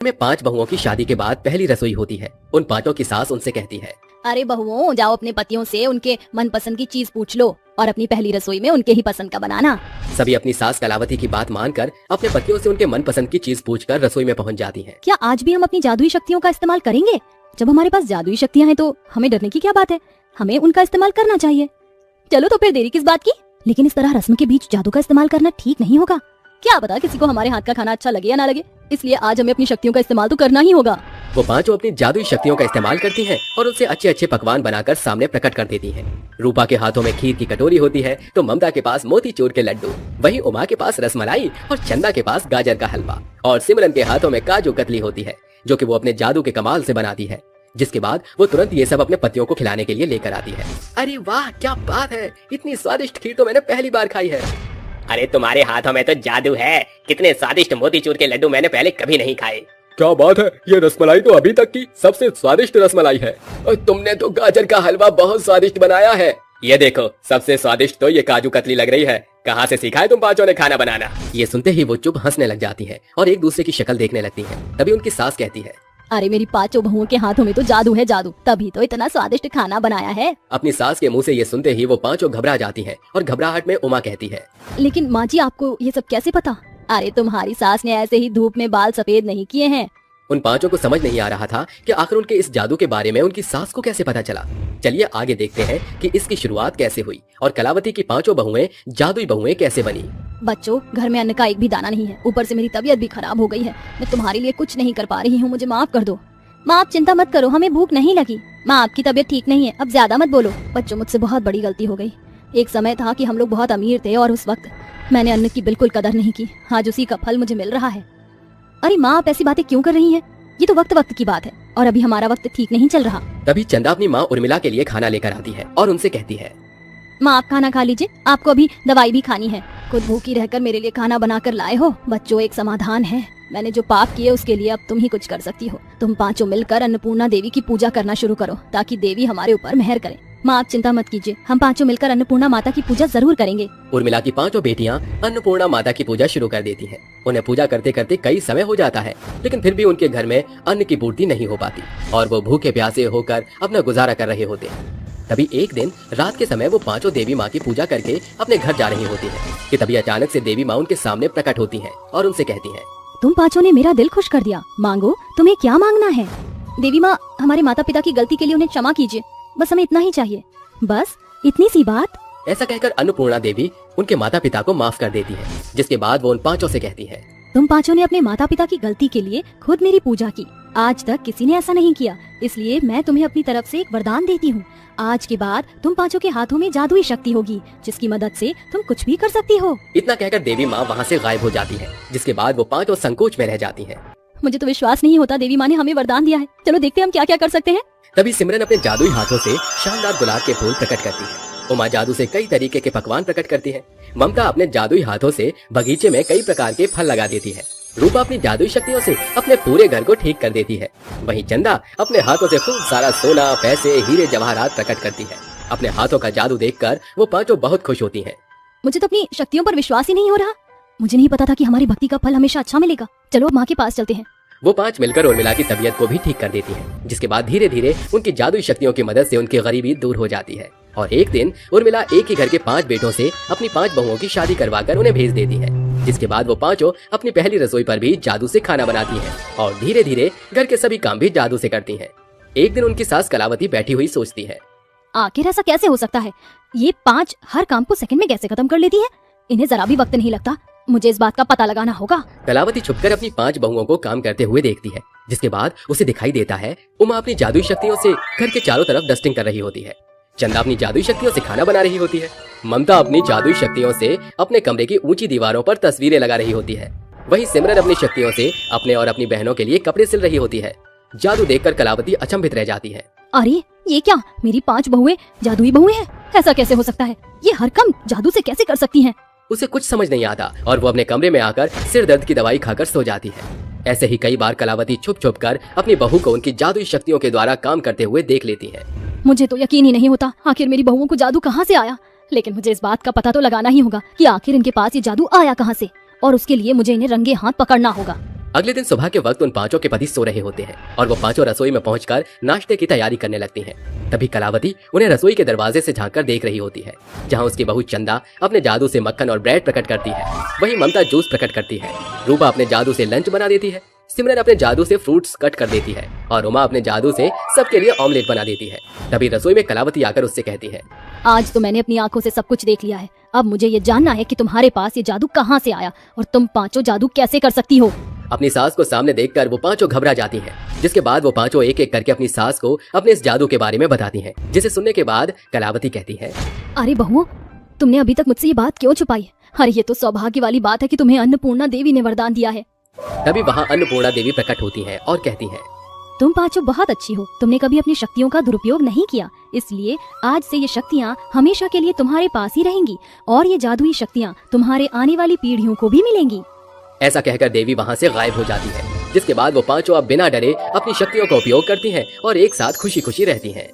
में 5 बहुओं की शादी के बाद पहली रसोई होती है। उन 5 की सास उनसे कहती है, अरे बहुओं, जाओ अपने पतियों से उनके मनपसंद की चीज पूछ लो और अपनी पहली रसोई में उनके ही पसंद का बनाना। सभी अपनी सास कलावती की बात मानकर अपने पतियों से उनके मनपसंद की चीज पूछकर रसोई में पहुंच जाती हैं। क्या आज भी हम अपनी जादुई शक्तियों का इस्तेमाल करेंगे? जब हमारे पास जादुई शक्तियाँ हैं तो हमें डरने की क्या बात है? हमें उनका इस्तेमाल करना चाहिए। चलो तो फिर देरी किस बात की? लेकिन इस तरह रस्म के बीच जादू का इस्तेमाल करना ठीक नहीं होगा। क्या पता किसी को हमारे हाथ का खाना अच्छा लगे या ना लगे, इसलिए आज हमें अपनी शक्तियों का इस्तेमाल तो करना ही होगा। वो 5 अपनी जादुई शक्तियों का इस्तेमाल करती हैं और उनसे अच्छे अच्छे पकवान बनाकर सामने प्रकट कर देती हैं। रूपा के हाथों में खीर की कटोरी होती है तो ममता के पास मोतीचूर के लड्डू, वहीं उमा के पास रसमलाई और चंदा के पास गाजर का हलवा और सिमरन के हाथों में काजू कतली होती है, जो कि वो अपने जादू के कमाल से बनाती है। जिसके बाद वो तुरंत ये सब अपने पतियों को खिलाने के लिए लेकर आती है। अरे वाह, क्या बात है, इतनी स्वादिष्ट खीर तो मैंने पहली बार खाई है। अरे तुम्हारे हाथों में तो जादू है, कितने स्वादिष्ट मोतीचूर के लड्डू मैंने पहले कभी नहीं खाए। क्या बात है, ये रसमलाई तो अभी तक की सबसे स्वादिष्ट रसमलाई है। और तुमने तो गाजर का हलवा बहुत स्वादिष्ट बनाया है। ये देखो, सबसे स्वादिष्ट तो ये काजू कतली लग रही है। कहाँ से सीखा है तुम 5 ने खाना बनाना? ये सुनते ही वो चुप हंसने लग जाती है और एक दूसरे की शक्ल देखने लगती है। तभी उनकी सास कहती है, अरे मेरी 5 बहुओं के हाथों में तो जादू है, जादू, तभी तो इतना स्वादिष्ट खाना बनाया है। अपनी सास के मुंह से ये सुनते ही वो 5 घबरा जाती हैं और घबराहट में उमा कहती है, लेकिन माँ जी, आपको ये सब कैसे पता? अरे तुम्हारी सास ने ऐसे ही धूप में बाल सफेद नहीं किए हैं। उन 5 को समझ नहीं आ रहा था कि आखिर उनके इस जादू के बारे में उनकी सास को कैसे पता चला। चलिए आगे देखते हैं कि इसकी शुरुआत कैसे हुई और कलावती की 5 बहुएं जादुई बहुएं कैसे बनी। बच्चों, घर में अन्न का एक भी दाना नहीं है, ऊपर से मेरी तबीयत भी खराब हो गई है। मैं तुम्हारे लिए कुछ नहीं कर पा रही हूँ, मुझे माफ कर दो। माँ, आप चिंता मत करो, हमें भूख नहीं लगी। माँ, आपकी तबीयत ठीक नहीं है, अब ज्यादा मत बोलो। बच्चों, मुझसे बहुत बड़ी गलती हो गई। एक समय था कि हम लोग बहुत अमीर थे और उस वक्त मैंने अन्न की बिल्कुल कदर नहीं की। आज उसी का फल मुझे मिल रहा है। अरे माँ, आप ऐसी बातें क्यों कर रही हैं? ये तो वक्त वक्त की बात है और अभी हमारा वक्त ठीक नहीं चल रहा। तभी चंदा अपनी माँ उर्मिला के लिए खाना लेकर आती है और उनसे कहती है, माँ, आप खाना खा लीजिए, आपको अभी दवाई भी खानी है। खुद भूखी रहकर मेरे लिए खाना बनाकर लाए हो। बच्चों, एक समाधान है। मैंने जो पाप किए उसके लिए अब तुम ही कुछ कर सकती हो। तुम 5 मिलकर अन्नपूर्णा देवी की पूजा करना शुरू करो ताकि देवी हमारे ऊपर मेहर करे। माँ, आप चिंता मत कीजिए, हम 5 मिलकर अन्नपूर्णा माता की पूजा जरूर करेंगे। उर्मिला की 5 बेटियां अन्नपूर्णा माता की पूजा शुरू कर देती हैं। उन्हें पूजा करते करते कई समय हो जाता है, लेकिन फिर भी उनके घर में अन्न की पूर्ति नहीं हो पाती और वो भूखे प्यासे होकर अपना गुजारा कर रहे होते हैं। तभी एक दिन रात के समय वो 5 देवी माँ की पूजा करके अपने घर जा रही होती है कि तभी अचानक से देवी माँ उनके सामने प्रकट होती हैं और उनसे कहती हैं, तुम 5 ने मेरा दिल खुश कर दिया, मांगो, तुम्हें क्या मांगना है? देवी माँ, हमारे माता पिता की गलती के लिए उन्हें क्षमा कीजिए, बस हमें इतना ही चाहिए, बस इतनी सी बात। ऐसा कहकर अन्नपूर्णा देवी उनके माता पिता को माफ कर देती है। जिसके बाद वो उन 5 से कहती है, तुम 5 ने अपने माता पिता की गलती के लिए खुद मेरी पूजा की। आज तक किसी ने ऐसा नहीं किया, इसलिए मैं तुम्हें अपनी तरफ से एक वरदान देती हूँ। आज के बाद तुम 5 के हाथों में जादुई शक्ति होगी, जिसकी मदद से तुम कुछ भी कर सकती हो। इतना कहकर देवी माँ वहाँ से गायब हो जाती है। जिसके बाद वो 5 संकोच में रह जाती हैं। मुझे तो विश्वास नहीं होता, देवी माँ ने हमें वरदान दिया है। चलो देखते हैं हम क्या क्या कर सकते हैं। तभी सिमरन अपने जादुई हाथों से शानदार गुलाब के फूल प्रकट करती है। उमा जादू से कई तरीके के पकवान प्रकट करती है। ममता अपने जादुई हाथों से बगीचे में कई प्रकार के फल लगा देती है। रूपा अपनी जादुई शक्तियों से अपने पूरे घर को ठीक कर देती है। वहीं चंदा अपने हाथों से खूब सारा सोना, पैसे, हीरे जवाहरात प्रकट करती है। अपने हाथों का जादू देखकर वो 5 बहुत खुश होती हैं। मुझे तो अपनी शक्तियों पर विश्वास ही नहीं हो रहा। मुझे नहीं पता था कि हमारी भक्ति का फल हमेशा अच्छा मिलेगा। चलो अब माँ के पास चलते हैं। वो 5 मिलकर उर्मिला की तबीयत को भी ठीक कर देती है। जिसके बाद धीरे धीरे उनकी जादुई शक्तियों की मदद से उनकी गरीबी दूर हो जाती है और एक दिन उर्मिला एक ही घर के 5 बेटों से अपनी 5 बहुओं की शादी करवाकर उन्हें भेज देती है। जिसके बाद वो 5 अपनी पहली रसोई पर भी जादू से खाना बनाती हैं और धीरे धीरे घर के सभी काम भी जादू से करती हैं। एक दिन उनकी सास कलावती बैठी हुई सोचती है, आखिर ऐसा कैसे हो सकता है? ये 5 हर काम को सेकंड में कैसे खत्म कर लेती है? इन्हें जरा भी वक्त नहीं लगता। मुझे इस बात का पता लगाना होगा। कलावती छुपकर अपनी 5 बहुओं को काम करते हुए देखती है। जिसके बाद उसे दिखाई देता है उमा अपनी जादुई शक्तियों से घर के चारों तरफ डस्टिंग कर रही होती है। चंदा अपनी जादुई शक्तियों से खाना बना रही होती है। ममता अपनी जादुई शक्तियों से अपने कमरे की ऊंची दीवारों पर तस्वीरें लगा रही होती है। वहीं सिमरन अपनी शक्तियों से अपने और अपनी बहनों के लिए कपड़े सिल रही होती है। जादू देखकर कलावती अचंभित रह जाती है। अरे ये क्या, मेरी 5 बहुएं जादुई बहुएं हैं? ऐसा कैसे हो सकता है? ये हर काम जादू से कैसे कर सकती हैं? उसे कुछ समझ नहीं आता और वो अपने कमरे में आकर सिर दर्द की दवाई खाकर सो जाती है। ऐसे ही कई बार कलावती छुप छुप कर अपनी बहू को उनकी जादुई शक्तियों के द्वारा काम करते हुए देख लेती है। मुझे तो यकीन ही नहीं होता, आखिर मेरी बहुओं को जादू कहाँ से आया? लेकिन मुझे इस बात का पता तो लगाना ही होगा कि आखिर इनके पास ये जादू आया कहाँ से, और उसके लिए मुझे इन्हें रंगे हाथ पकड़ना होगा। अगले दिन सुबह के वक्त उन पांचों के पति सो रहे होते हैं और वो पांचों रसोई में पहुंचकर नाश्ते की तैयारी करने लगती हैं। तभी कलावती उन्हें रसोई के दरवाजे से झांककर देख रही होती है, जहां उसकी बहू चंदा अपने जादू से मक्खन और ब्रेड प्रकट करती है, वहीं ममता जूस प्रकट करती है, रूपा अपने जादू से लंच बना देती है, सिमरन अपने जादू से फ्रूट्स कट कर देती है और उमा अपने जादू से सबके लिए ऑमलेट बना देती है। तभी रसोई में कलावती आकर उससे कहती है, आज तो मैंने अपनी आंखों से सब कुछ देख लिया है। अब मुझे ये जानना है कि तुम्हारे पास ये जादू कहाँ से आया और तुम पांचों जादू कैसे कर सकती हो। अपनी सास को सामने देखकर वो पांचों घबरा जाती हैं, जिसके बाद वो पांचों एक एक करके अपनी सास को अपने इस जादू के बारे में बताती हैं, जिसे सुनने के बाद कलावती कहती है, अरे बहुओं, तुमने अभी तक मुझसे ये बात क्यों छुपाई? अरे ये तो सौभाग्य वाली बात है कि तुम्हें अन्नपूर्णा देवी ने वरदान दिया है। तभी वहाँ अन्नपूर्णा देवी प्रकट होती हैं और कहती हैं, तुम पांचों बहुत अच्छी हो, तुमने कभी अपनी शक्तियों का दुरुपयोग नहीं किया, इसलिए आज से ये शक्तियाँ हमेशा के लिए तुम्हारे पास ही रहेंगी और ये जादुई शक्तियाँ तुम्हारे आने वाली पीढ़ियों को भी मिलेंगी। ऐसा कहकर देवी वहाँ से गायब हो जाती है, जिसके बाद वो पांचों अब बिना डरे अपनी शक्तियों का उपयोग करती हैं और एक साथ खुशी खुशी रहती हैं।